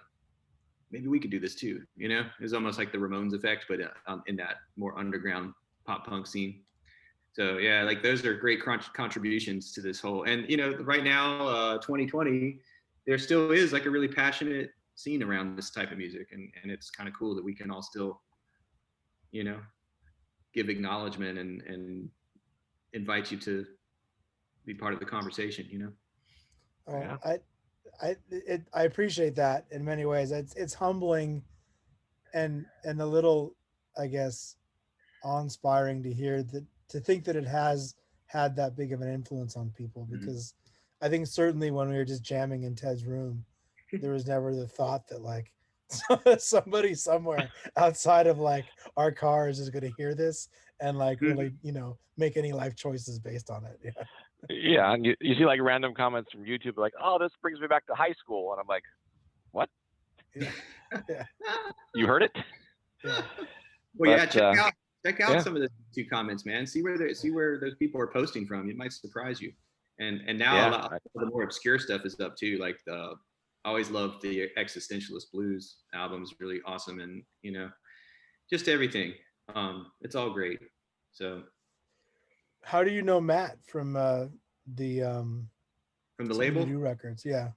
maybe we could do this too, you know. It's almost like the Ramones effect, but in that more underground pop punk scene. So yeah, like those are great contributions to this whole. And you know, right now, 2020, there still is like a really passionate scene around this type of music, and it's kind of cool that we can all still, you know, give acknowledgement and invite you to be part of the conversation, you know. Oh, Yeah. I appreciate that in many ways. It's humbling and a little, I guess, awe-inspiring to hear that, to think that it has had that big of an influence on people, because I think certainly when we were just jamming in Ted's room, there was never the thought that like somebody somewhere outside of like our cars is going to hear this and like really, you know, make any life choices based on it. Yeah. Yeah, and you see like random comments from YouTube like, "Oh, this brings me back to high school," and I'm like, "What? Yeah. Yeah. You heard it?" Yeah. Well, yeah, But, check out yeah. some of the two comments, man. See where those people are posting from. It might surprise you. And now Yeah. a lot of the more obscure stuff is up too. Like I always loved the Existentialist Blues albums, really awesome, and you know, just everything. It's all great. So How do you know Matt from the from the Scooby label, Doo records? Yeah.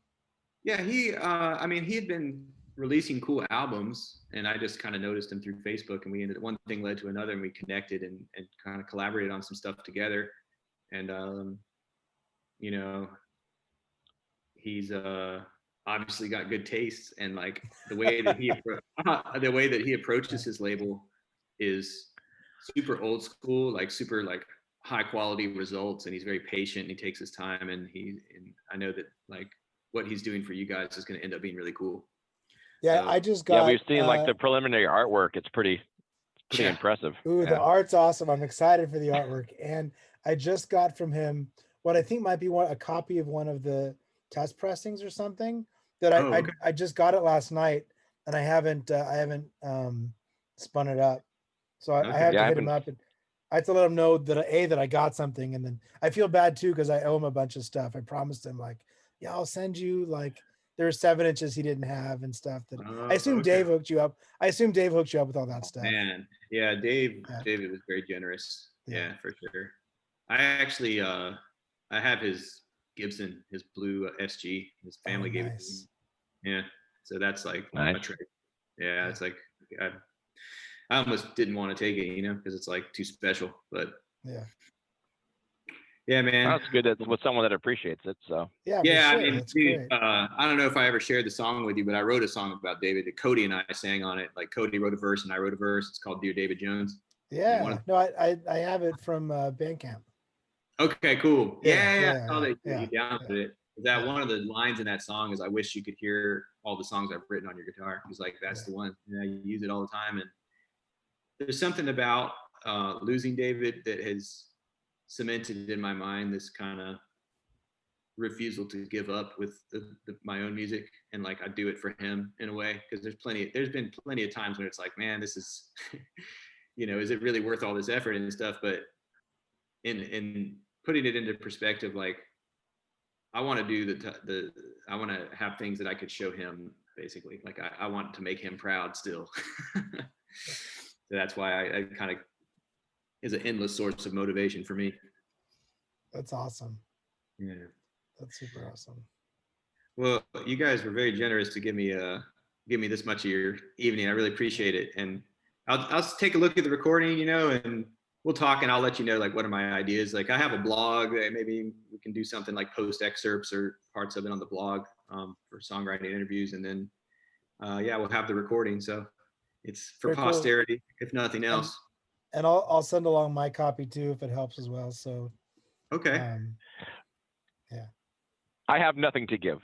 yeah, I mean, he had been releasing cool albums, and I just kind of noticed him through Facebook, and one thing led to another, and we connected and kind of collaborated on some stuff together. And you know, he's obviously got good taste, and like the way that the way that he approaches his label is super old school, like super like high quality results, and he's very patient and he takes his time, and I know that like what he's doing for you guys is going to end up being really cool. Yeah, So I just Yeah, got we've seen like the preliminary artwork. It's pretty yeah. impressive. ooh, the Yeah. art's awesome. I'm excited for the artwork. And I just got from him what I think might be a copy of one of the test pressings or something that Oh, okay. I just got it last night, and I haven't spun it up. So I Okay. have Yeah, to I hit him haven't. up, and I have to let him know that I got something, and then I feel bad too because I owe him a bunch of stuff. I promised him like, yeah, I'll send you like there are 7 inches he didn't have and stuff that I assume Okay. Dave hooked you up. I assume Dave hooked you up with all that stuff. Man, yeah, Yeah. David was very generous. Yeah. Yeah, for sure. I actually I have his Gibson, his blue SG. His family gave it to me. Nice. Yeah, so that's like Nice. a trick. Yeah, it's like I almost didn't want to take it, you know, because it's like too special. But Yeah. yeah, man. That's good. It's with someone that appreciates it. So Yeah. Yeah, For I sure. mean, That's dude, great. I don't know if I ever shared the song with you, but I wrote a song about David that Cody and I sang on it. Like Cody wrote a verse and I wrote a verse. It's called Dear David Jones. Yeah. No, I have it from Bandcamp. Okay, cool. Yeah, I saw that you downloaded it. That one of the lines in that song is, "I wish you could hear all the songs I've written on your guitar." He's like, "That's the one." Yeah, you use it all the time, and there's something about losing David that has cemented in my mind this kind of refusal to give up with my own music, and like I do it for him in a way, because there's been plenty of times when it's like, man, this is you know, is it really worth all this effort and stuff? But in putting it into perspective, like I want to do I want to have things that I could show him, basically. Like I want to make him proud still. So that's why I kind of is an endless source of motivation for me. That's awesome. Yeah. That's super awesome. Well, you guys were very generous to give me this much of your evening. I really appreciate it. And I'll take a look at the recording, you know, and we'll talk, and I'll let you know like what are my ideas. Like I have a blog, maybe we can do something like post excerpts or parts of it on the blog for songwriting interviews, and then yeah, we'll have the recording. So it's for Very cool. posterity, if nothing else. And I'll send along my copy too if it helps as well. So okay. yeah. I have nothing to give.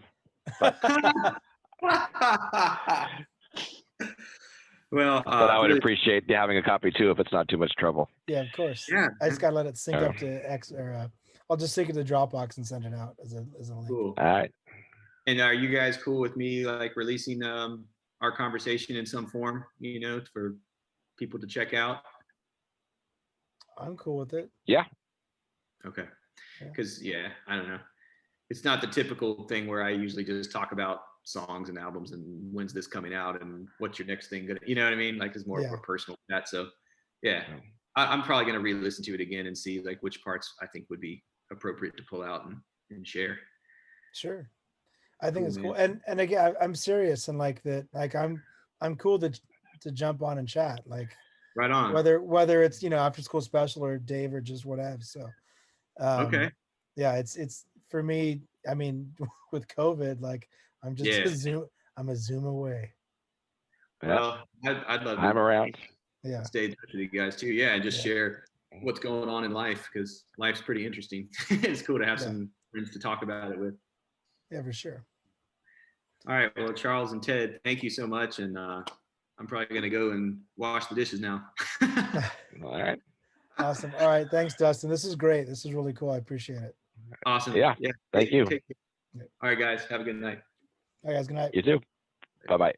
Well, But I would really- appreciate having a copy too if it's not too much trouble. Yeah, of course. Yeah, I just gotta let it sync Yeah. up to X or I'll just sync it to Dropbox and send it out as a link. cool. All right. And are you guys cool with me like releasing our conversation in some form, for people to check out? I'm cool with it. Okay. Yeah. Because I don't know. It's not the typical thing where I usually just talk about songs and albums and when's this coming out and what's your next thing gonna, you know what I mean? Like it's more of Yeah. a personal chat. So yeah, Yeah. I'm probably gonna re-listen to it again and see like which parts I think would be appropriate to pull out and share. Sure. I think Cool, it's cool. man. And again, I'm serious and like that, like I'm cool to jump on and chat. Like Right on. whether it's, after school special or Dave or just whatever. So Okay. yeah, it's for me, I mean, with COVID, like I'm just Yeah. I'm a Zoom away. Yeah. Well, I'd love I'm to around. Yeah. stay in touch with you guys too. Yeah, and just Yeah. share what's going on in life because life's pretty interesting. It's cool to have Yeah. some friends to talk about it with. Yeah, for sure. All right. Well, Charles and Ted, thank you so much. And I'm probably going to go and wash the dishes now. All right. Awesome. All right. Thanks, Dustin. This is great. This is really cool. I appreciate it. Awesome. Yeah, thank you. Take care. All right, guys. Have a good night. All right, guys. Good night. You too. Bye bye.